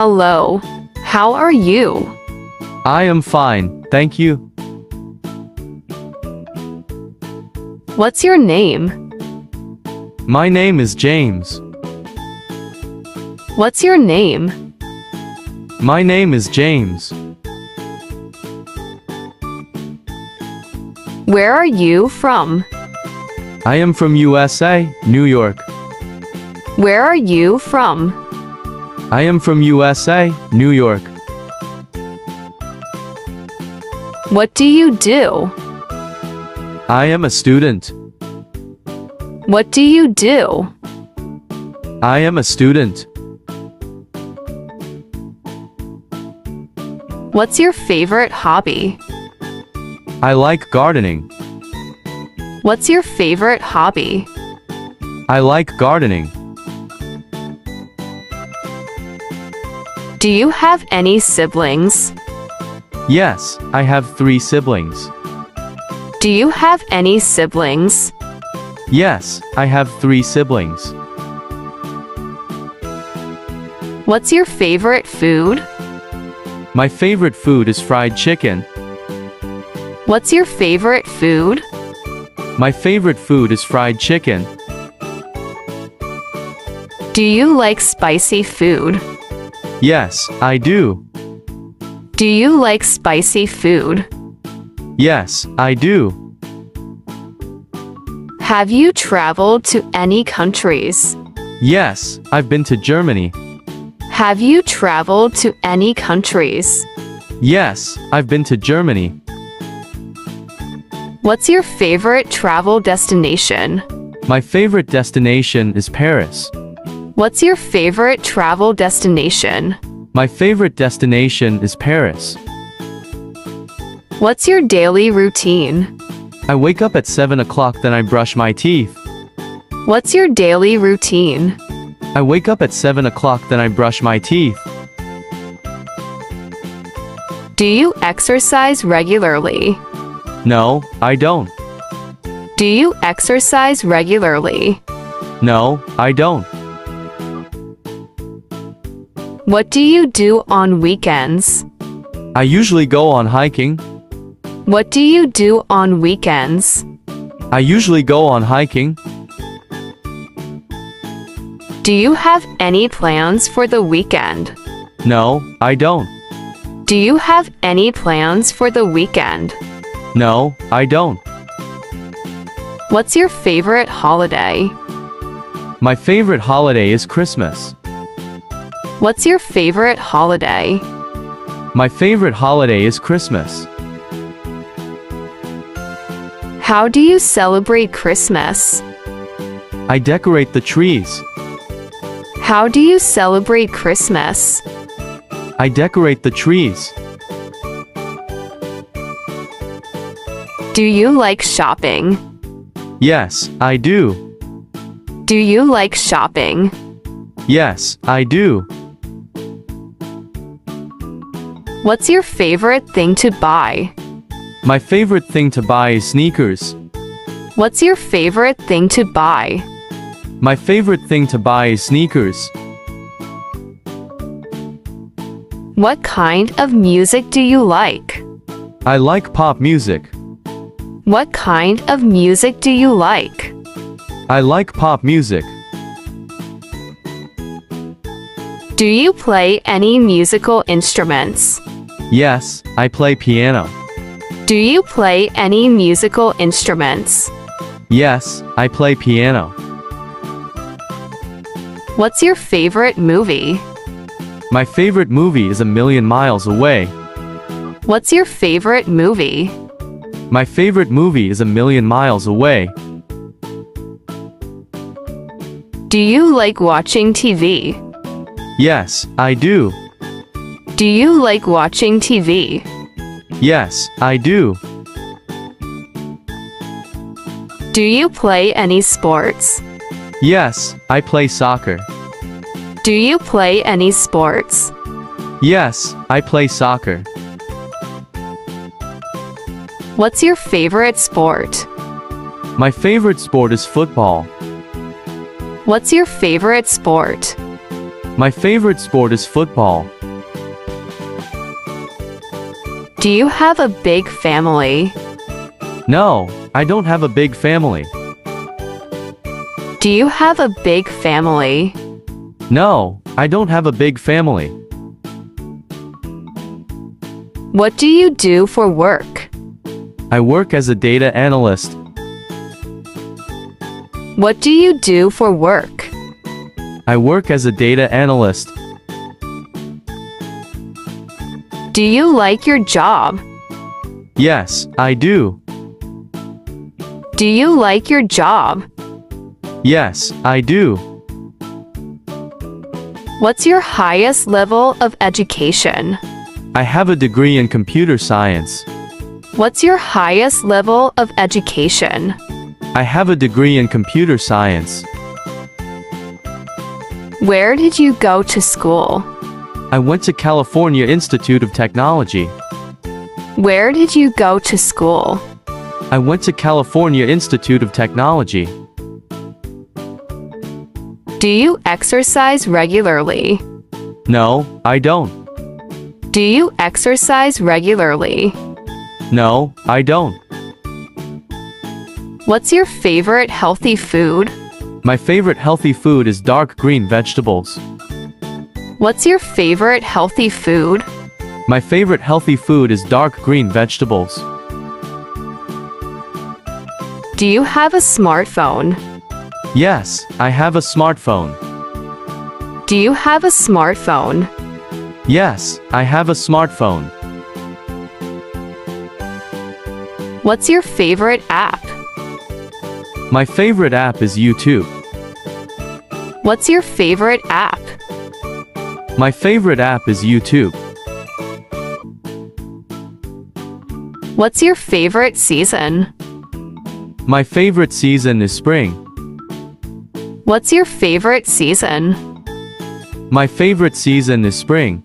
Hello. How are you? I am fine, thank you. What's your name? My name is James. What's your name? My name is James. Where are you from? I am from USA, New York. Where are you from? I am from USA, New York. What do you do? I am a student. What do you do? I am a student. What's your favorite hobby? I like gardening. What's your favorite hobby? I like gardening. Do you have any siblings? Yes, I have 3 siblings. Do you have any siblings? Yes, I have 3 siblings. What's your favorite food? My favorite food is fried chicken. What's your favorite food? My favorite food is fried chicken. Do you like spicy food? Yes, I do. Do you like spicy food? Yes, I do. Have you traveled to any countries? Yes, I've been to Germany. Have you traveled to any countries? Yes, I've been to Germany. What's your favorite travel destination? My favorite destination is Paris. What's your favorite travel destination? My favorite destination is Paris. What's your daily routine? I wake up at 7 o'clock, then I brush my teeth. What's your daily routine? I wake up at 7 o'clock, then I brush my teeth. Do you exercise regularly? No, I don't. Do you exercise regularly? No, I don't. What do you do on weekends? I usually go on hiking. What do you do on weekends? I usually go on hiking. Do you have any plans for the weekend? No, I don't. Do you have any plans for the weekend? No, I don't. What's your favorite holiday? My favorite holiday is Christmas. What's your favorite holiday? My favorite holiday is Christmas. How do you celebrate Christmas? I decorate the trees. How do you celebrate Christmas? I decorate the trees. Do you like shopping? Yes, I do. Do you like shopping? Yes, I do. What's your favorite thing to buy? My favorite thing to buy is sneakers. What's your favorite thing to buy? My favorite thing to buy is sneakers. What kind of music do you like? I like pop music. What kind of music do you like? I like pop music. Do you play any musical instruments? Yes, I play piano. Do you play any musical instruments? Yes, I play piano. What's your favorite movie? My favorite movie is A Million Miles Away. What's your favorite movie? My favorite movie is A Million Miles Away. Do you like watching TV? Yes, I do. Do you like watching TV? Yes, I do. Do you play any sports? Yes, I play soccer. Do you play any sports? Yes, I play soccer. What's your favorite sport? My favorite sport is football. What's your favorite sport? My favorite sport is football. Do you have a big family? No, I don't have a big family. Do you have a big family? No, I don't have a big family. What do you do for work? I work as a data analyst. What do you do for work? I work as a data analyst. Do you like your job? Yes, I do. Do you like your job? Yes, I do. What's your highest level of education? I have a degree in computer science. What's your highest level of education? I have a degree in computer science. Where did you go to school? I went to California Institute of Technology. Where did you go to school? I went to California Institute of Technology. Do you exercise regularly? No, I don't. Do you exercise regularly? No, I don't. What's your favorite healthy food? My favorite healthy food is dark green vegetables. What's your favorite healthy food? My favorite healthy food is dark green vegetables. Do you have a smartphone? Yes, I have a smartphone. Do you have a smartphone? Yes, I have a smartphone. What's your favorite app? My favorite app is YouTube. What's your favorite app? My favorite app is YouTube. What's your favorite season? My favorite season is spring. What's your favorite season? My favorite season is spring.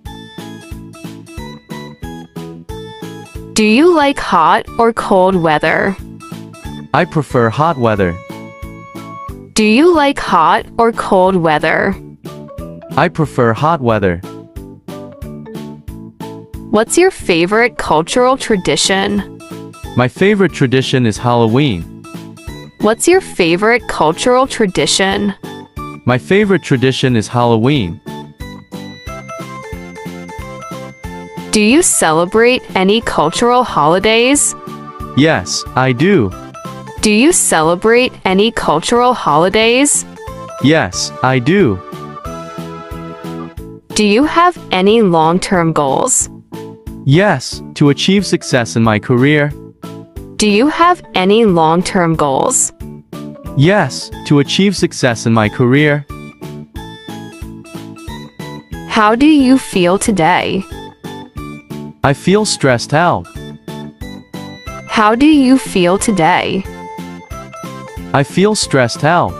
Do you like hot or cold weather? I prefer hot weather. Do you like hot or cold weather? I prefer hot weather. What's your favorite cultural tradition? My favorite tradition is Halloween. What's your favorite cultural tradition? My favorite tradition is Halloween. Do you celebrate any cultural holidays? Yes, I do. Do you celebrate any cultural holidays? Yes, I do. Do you have any long-term goals? Yes, to achieve success in my career. Do you have any long-term goals? Yes, to achieve success in my career. How do you feel today? I feel stressed out. How do you feel today? I feel stressed out.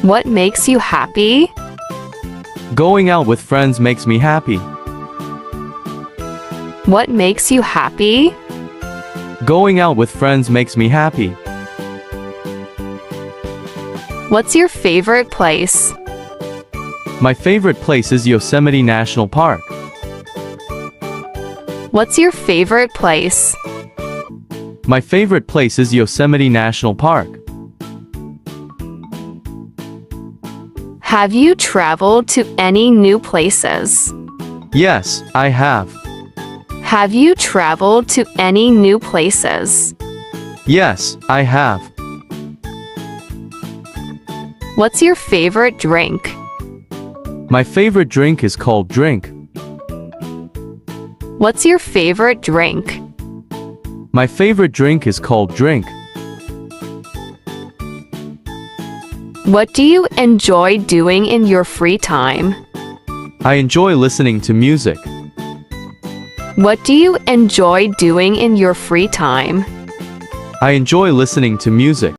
What makes you happy? Going out with friends makes me happy. What makes you happy? Going out with friends makes me happy. What's your favorite place? My favorite place is Yosemite National Park. What's your favorite place? My favorite place is Yosemite National Park. Have you traveled to any new places? Yes, I have. Have you traveled to any new places? Yes, I have. What's your favorite drink? My favorite drink is cold drink. What's your favorite drink? My favorite drink is cold drink. What do you enjoy doing in your free time? I enjoy listening to music. What do you enjoy doing in your free time? I enjoy listening to music.